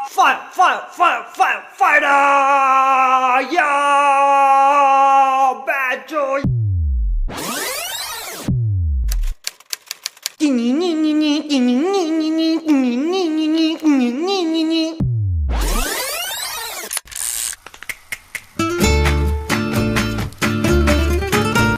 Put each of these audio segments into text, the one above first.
Fire, fire, fire, fire, fire! Yeah, bad joy.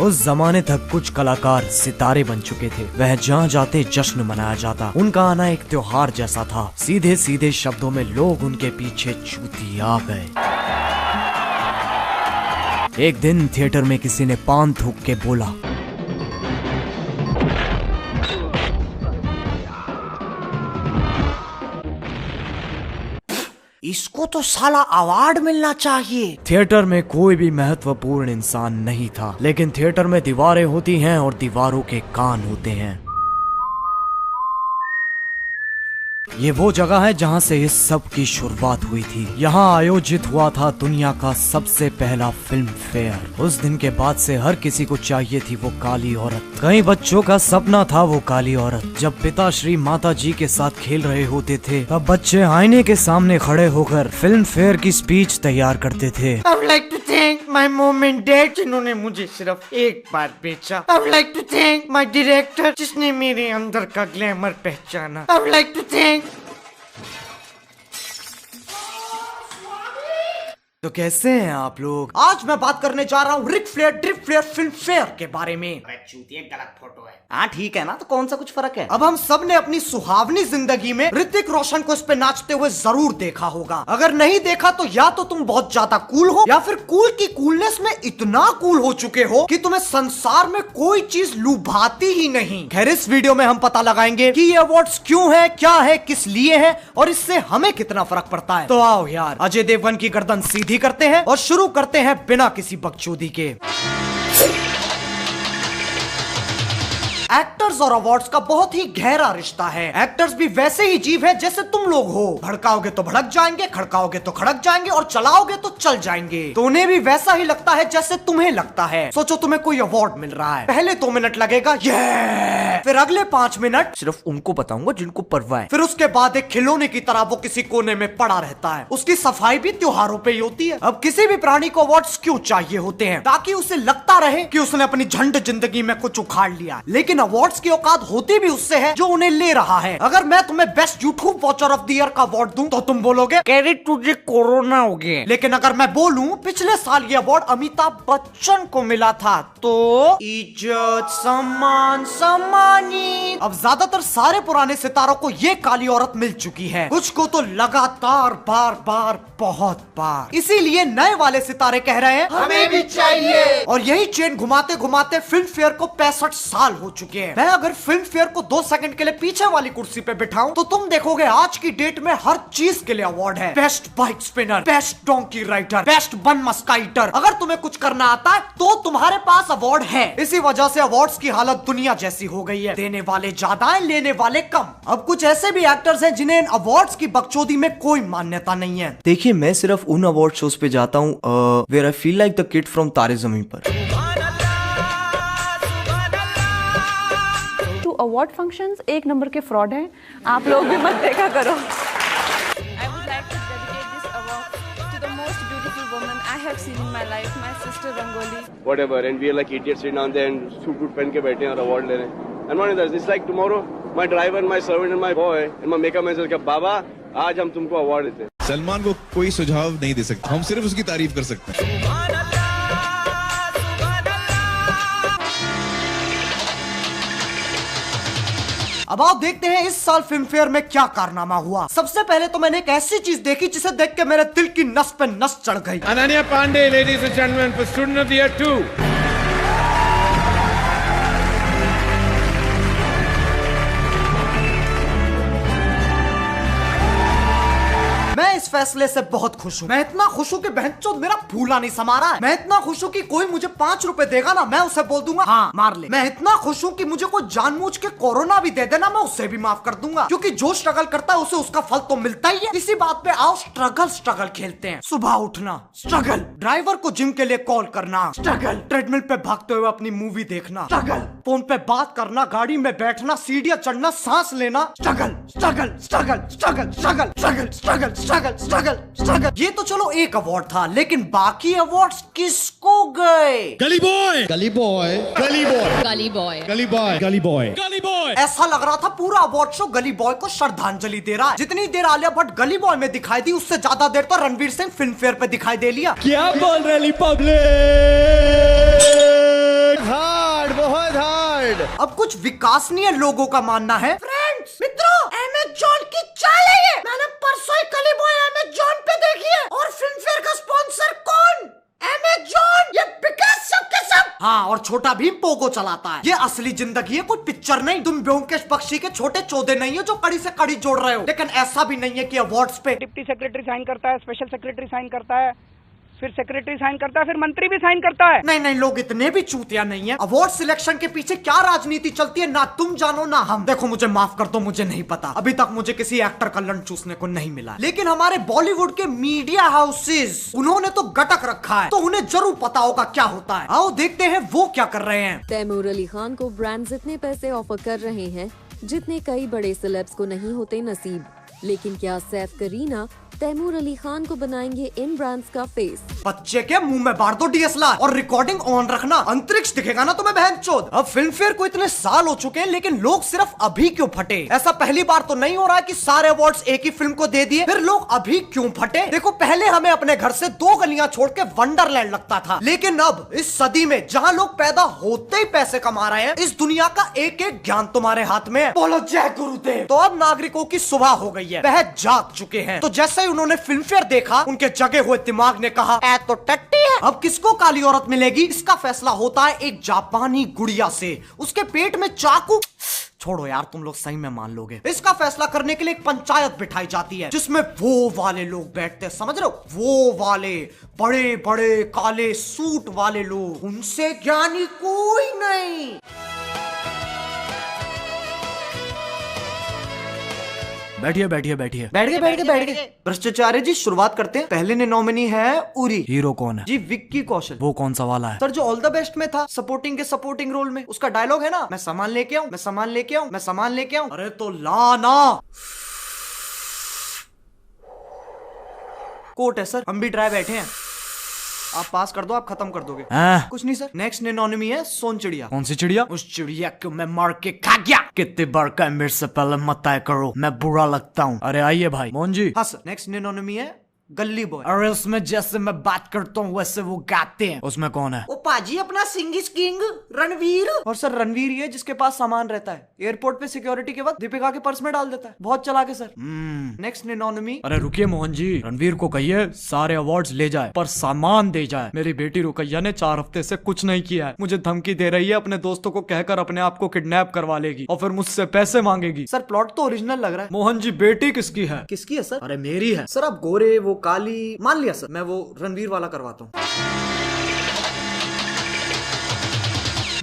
उस जमाने तक कुछ कलाकार सितारे बन चुके थे। वह जहाँ जाते जश्न मनाया जाता। उनका आना एक त्योहार जैसा था। सीधे सीधे शब्दों में लोग उनके पीछे चूतिया गए। एक दिन थिएटर में किसी ने पान थूक के बोला, इसको तो साला अवार्ड मिलना चाहिए। थिएटर में कोई भी महत्वपूर्ण इंसान नहीं था, लेकिन थिएटर में दीवारें होती हैं और दीवारों के कान होते हैं। ये वो जगह है जहाँ से इस सब की शुरुआत हुई थी। यहाँ आयोजित हुआ था दुनिया का सबसे पहला फिल्म फेयर। उस दिन के बाद से हर किसी को चाहिए थी वो काली औरत। कई बच्चों का सपना था वो काली औरत। जब पिताश्री माता जी के साथ खेल रहे होते थे, तब बच्चे आईने के सामने खड़े होकर फिल्म फेयर की स्पीच तैयार करते थे। I would like to thank my mom and dad जिन्होंने मुझे सिर्फ एक बार बेचा। I would like to thank my director जिसने मेरे अंदर का ग्लैमर पहचाना। I would like to thank तो कैसे हैं आप लोग? आज मैं बात करने जा रहा हूँ Ric Flair drip Flair Filmfare के बारे में। चूतिया गलत फोटो है। हाँ ठीक है ना, तो कौन सा कुछ फर्क है। अब हम सब ने अपनी सुहावनी जिंदगी में ऋतिक रोशन को इस पे नाचते हुए जरूर देखा होगा। अगर नहीं देखा तो या तो तुम बहुत ज्यादा कूल हो, या फिर कूल की कूलनेस में इतना कूल हो चुके हो कि तुम्हें संसार में कोई चीज लुभाती ही नहीं। खैर, इस वीडियो में हम पता लगाएंगे कि ये अवार्ड्स क्यों है, क्या है, किस लिए है और इससे हमें कितना फर्क पड़ता है। तो आओ यार, अजय देवगन की गर्दन सीधी करते हैं और शुरू करते हैं बिना किसी बकचोदी के। एक्टर्स और अवार्ड्स का बहुत ही गहरा रिश्ता है। एक्टर्स भी वैसे ही जीव है जैसे तुम लोग हो। भड़काओगे तो भड़क जाएंगे, खड़काओगे तो खड़क जाएंगे और चलाओगे तो चल जाएंगे। तो उन्हें भी वैसा ही लगता है जैसे तुम्हें लगता है। सोचो तुम्हें कोई अवार्ड मिल रहा है, पहले 2 मिनट लगेगा ये, फिर अगले 5 मिनट सिर्फ उनको बताऊंगा जिनको परवाह है। फिर उसके बाद एक खिलौने की तरह वो किसी कोने में पड़ा रहता है। उसकी सफाई भी त्योहारों पे ही होती है। अब किसी भी प्राणी को अवार्ड्स क्यों चाहिए होते हैं? ताकि उसे लगता रहे कि उसने अपनी झंड जिंदगी में कुछ उखाड़ लिया। लेकिन अवार्ड्स की औकात होती भी उससे है जो उन्हें ले रहा है। अगर मैं तुम्हें best YouTube watcher of the year का अवार्ड दूं तो तुम बोलोगे क्रेडिट तुझे कोरोना हो गया। लेकिन अगर मैं बोलूं पिछले साल ये अवार्ड अमिताभ बच्चन को मिला था, तो इज्जत सम्मान सम्मानित। अब ज्यादातर सारे पुराने सितारों को ये काली औरत मिल चुकी है, कुछ को तो लगातार बार बार बहुत बार। इसीलिए नए वाले सितारे कह रहे हैं हमें भी चाहिए। और यही चेन घुमाते घुमाते फिल्म फेयर को 65 साल हो चुके हैं। मैं अगर फिल्म फेयर को 2 सेकंड के लिए पीछे वाली कुर्सी पे बिठाऊं तो तुम देखोगे आज की डेट में हर चीज के लिए अवार्ड है। Best bike spinner, best donkey rider, best bun मस्काइटर। अगर तुम्हें कुछ करना आता है तो तुम्हारे पास अवार्ड है। इसी वजह से अवार्ड्स की हालत दुनिया जैसी हो गई है। देने वाले ज्यादा है, लेने वाले कम। अब कुछ ऐसे भी एक्टर्स हैं जिन्हें अवार्ड्स की बकचोदी में कोई मान्यता नहीं है। देखिए, मैं सिर्फ उन अवार्ड शोज पे जाता हूँ where I feel like the kid from Taare Zameen Par. Award functions एक नंबर के फ्रॉड हैं, आप लोग भी मत देखा करो। I would like to dedicate this award to the most beautiful woman I have seen in my life, my sister Rangoli. Whatever, and we are like idiots sitting down there and suit पहन के बैठे हैं और award ले रहे हैं। And one is it's like tomorrow my driver, my servant and my boy and my makeup man says बाबा आज हम तुमको अवार्ड देते हैं। सलमान को कोई सुझाव नहीं दे सकते, हम सिर्फ उसकी तारीफ कर सकते हैं। अब आप देखते हैं इस साल फिल्म फेयर में क्या कारनामा हुआ। सबसे पहले तो मैंने एक ऐसी चीज देखी जिसे देख के मेरे दिल की नस पे नस चढ़ गई। Ananya Pandey, ladies and gentlemen, for Student of the Year 2. मैं इस फैसले से बहुत खुश हूँ। मैं इतना खुश हूँ कि बहनचोद मेरा फूला नहीं समा रहा है। मैं इतना खुश हूँ कि कोई मुझे 5 रुपए देगा ना, मैं उसे बोल दूंगा हाँ मार ले। मैं इतना खुश हूँ कि मुझे कोई जानबूझ के कोरोना भी दे देना, मैं उसे भी माफ कर दूंगा, क्योंकि जो स्ट्रगल करता है उसे उसका फल तो मिलता ही है। इसी बात पे आओ स्ट्रगल खेलते हैं। सुबह उठना स्ट्रगल, ड्राइवर को जिम के लिए कॉल करना स्ट्रगल, ट्रेडमिल पे भागते हुए अपनी मूवी देखना स्ट्रगल, फोन पे बात करना, गाड़ी में बैठना, सीढ़ियां चढ़ना, सांस लेना struggle struggle struggle struggle struggle struggle struggle struggle struggle struggle. ये तो चलो एक अवार्ड था, लेकिन बाकी अवार्ड्स किसको गए? गली बॉय, गली बॉय, गली बॉय, Gully boy. गली बॉय, गली बॉय, गली बॉय। ऐसा लग रहा था पूरा अवार्ड शो गली बॉय को श्रद्धांजलि दे रहा है। जितनी देर आलिया भट्ट गली बॉय में दिखाई दी, उससे ज्यादा देर तो रणवीर सिंह फिल्म फेयर पे दिखाई दे लिया। क्या बोल रही पब्लिक? हार्ड, बहुत हार्ड। अब कुछ विकासनीय लोगों का मानना है, फ्रेंड्स मित्रों, अमेज़न की चाल है ये। मैंने परसों ही गली बॉय अमेज़न पे देखी है, और फिल्म फेयर का स्पॉन्सर कौन? अमेज़न। ये बिका सबके सब। हाँ, और छोटा भीम पोगो चलाता है। ये असली जिंदगी है, कोई पिक्चर नहीं। तुम ब्योमकेश बख्शी के छोटे चौधे नहीं हो जो कड़ी से कड़ी जोड़ रहे हो। लेकिन ऐसा भी नहीं है कि अवार्ड्स पे डिप्टी सेक्रेटरी साइन करता है, स्पेशल सेक्रेटरी साइन करता है, फिर सेक्रेटरी साइन करता है, फिर मंत्री भी साइन करता है। नहीं, लोग इतने भी चूतिया नहीं है। अवार्ड सिलेक्शन के पीछे क्या राजनीति चलती है ना तुम जानो ना हम। देखो, मुझे माफ कर दो, मुझे नहीं पता। अभी तक मुझे किसी एक्टर का लंच चूसने को नहीं मिला, लेकिन हमारे बॉलीवुड के मीडिया हाउसेस, उन्होंने तो गटक रखा है, तो उन्हें जरूर पता होगा क्या होता है। आओ देखते हैं वो क्या कर रहे हैं। तैमूर अली खान को ब्रांड्स इतने पैसे ऑफर कर रहे हैं जितने कई बड़े सेलेब्स को नहीं होते नसीब। लेकिन क्या सैफ करीना तैमूर अली खान को बनाएंगे इन ब्रांड्स का फेस? बच्चे के मुंह में बांट दो डीएसएलआर और रिकॉर्डिंग ऑन रखना, अंतरिक्ष दिखेगा ना तुम्हें बहनचोद। अब फिल्म फेयर को इतने साल हो चुके हैं, लेकिन लोग सिर्फ अभी क्यों फटे? ऐसा पहली बार तो नहीं हो रहा है कि सारे अवार्ड्स एक ही फिल्म को दे दिए, फिर लोग अभी क्यों फटे? देखो, पहले हमें अपने घर से 2 गलियां छोड़ के वंडरलैंड लगता था, लेकिन अब इस सदी में जहां लोग पैदा होते ही पैसे कमा रहे हैं, इस दुनिया का एक एक ज्ञान तुम्हारे हाथ में है। बोलो जय गुरुदेव। तो अब नागरिकों की सुबह हो गई है, वह जाग चुके हैं। तो जैसे ही उन्होंने फिल्म फेयर देखा, उनके जगे हुए दिमाग ने कहा ऐ तो टट्टी है। अब किसको काली औरत मिलेगी, इसका फैसला होता है एक जापानी गुड़िया से। उसके पेट में चाकू, छोड़ो यार, तुम लोग सही में मान लोगे। इसका फैसला करने के लिए एक पंचायत बिठाई जाती है, जिसमें वो वाले लोग बैठते हैं, समझ रहे हो, वो वाले बड़े बड़े काले सूट वाले लोग। उनसे ज्ञानी कोई नहीं। बैठिए बैठिए बैठिए। बैठ गए। भ्रष्टाचार्य जी, शुरुआत करते हैं। पहले ने नॉमिनी है उरी। हीरो कौन है? जी विक्की कौशल। वो कौन सा वाला है? सर, जो ऑल द बेस्ट में था, सपोर्टिंग के सपोर्टिंग रोल में। उसका डायलॉग है ना, मैं सामान लेके आऊं, मैं सामान लेके आऊं, मैं सामान लेके आऊं। अरे तो लाना कोट है सर, हम भी ड्राई बैठे हैं। आप पास कर दो, आप खत्म कर दोगे। कुछ नहीं सर। नेक्स्ट निनोनिमी है सोन चिड़िया। कौन सी चिड़िया? उस चिड़िया को मैं मार के खा गया। कितने बार का मेरे से पहले मत तय करो, मैं बुरा लगता हूँ। अरे आइए भाई मोहन जी। हाँ सर। नेक्स्ट निनोनिमी है गली बॉय। अरे उसमें जैसे मैं बात करता हूँ वैसे वो गाते हैं। उसमें कौन है? वो पाजी अपना सिंग इज किंग रणवीर। और सर, रणवीर ये जिसके पास सामान रहता है, एयरपोर्ट पे सिक्योरिटी के वक्त दीपिका के पर्स में डाल देता है। बहुत चला के सर। नेक्स्ट निनोनिमी। अरे रुकिए मोहन जी, रणवीर को कहिए सारे अवार्ड्स ले जाए पर सामान दे जाए। मेरी बेटी रुकैया ने 4 हफ्ते से कुछ नहीं किया है, मुझे धमकी दे रही है अपने दोस्तों को कहकर अपने आप को किडनैप करवा लेगी और फिर मुझसे पैसे मांगेगी। सर, प्लॉट तो ओरिजिनल लग रहा है। मोहन जी, बेटी किसकी है? किसकी है सर? अरे मेरी है सर। आप गोरे, वो काली, मान लिया सर, मैं वो रणवीर वाला करवाता हूँ।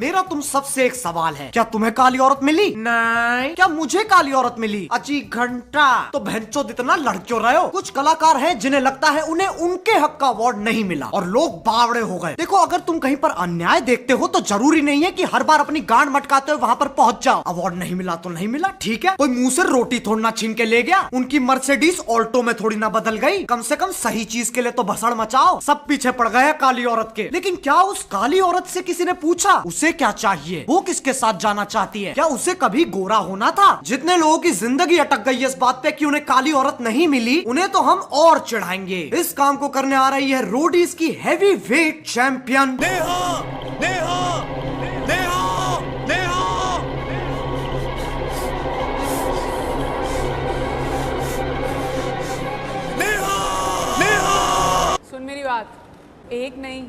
मेरा तुम सबसे एक सवाल है, क्या तुम्हें काली औरत मिली? नहीं। क्या मुझे काली औरत मिली? अजी घंटा। तो बहनचोद इतना लड़ क्यों रहे हो? कुछ कलाकार हैं जिन्हें लगता है उन्हें उनके हक का अवार्ड नहीं मिला और लोग बावड़े हो गए। देखो, अगर तुम कहीं पर अन्याय देखते हो तो जरूरी नहीं है कि हर बार अपनी गांड मटकाते हुए वहां पर पहुंच जाओ। अवार्ड नहीं मिला तो नहीं मिला, ठीक है। कोई मुंह से रोटी थोड़ी ना छीन के ले गया। उनकी मर्सिडीज ऑल्टो में थोड़ी ना बदल गई। कम से कम सही चीज के लिए तो भसड़ मचाओ। सब पीछे पड़ गए काली औरत के। लेकिन क्या उस काली औरत से किसी ने पूछा उसे क्या चाहिए, वो किसके साथ जाना चाहती है? क्या उसे कभी गोरा होना था? जितने लोगों की जिंदगी अटक गई है इस बात पे कि उन्हें काली औरत नहीं मिली, उन्हें तो हम और चिढ़ाएंगे। इस काम को करने आ रही है रोडीज की heavy weight champion Neha. Neha, Neha, Neha. Neha. सुन मेरी बात, एक नहीं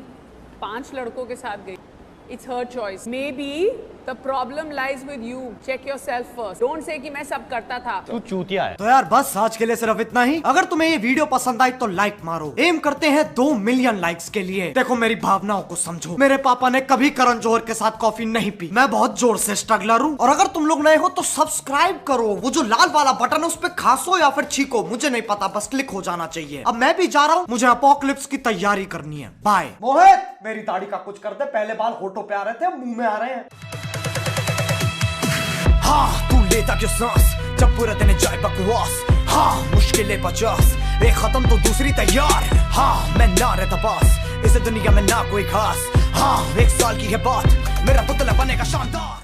5 लड़कों के साथ गई। It's her choice. Maybe The problem lies with you. Check yourself first. Don't say कि मैं सब करता था. तू चूतिया है। तो यार बस आज के लिए सिर्फ इतना ही। अगर तुम्हें ये वीडियो पसंद आई तो लाइक मारो। एम करते हैं 2 मिलियन लाइक्स के लिए। देखो मेरी भावनाओं को समझो। मेरे पापा ने कभी करण जौहर के साथ कॉफी नहीं पी। मैं बहुत जोर से स्ट्रगलर हूँ। और अगर तुम लोग नए हो तो सब्सक्राइब करो। वो जो लाल वाला बटन है उस पे खासो या फिर छीको, मुझे नहीं पता, बस क्लिक हो जाना चाहिए। अब मैं भी जा रहा हूँ, मुझे अपोकलिप्स की तैयारी करनी है। बाय। मोहित मेरी दाढ़ी का कुछ कर दे, पहले बाल होठों पे आ रहे थे, मुंह में आ रहे हैं। हाँ तू लेता क्यों सांस जब पूरा दिन जाए बकवास। हाँ मुश्किलें 50, एक खत्म तो दूसरी तैयार। हाँ मैं ना रहता पास, इस दुनिया में ना कोई खास। हाँ 1 साल की है बात, मेरा पुतला बनेगा शानदार।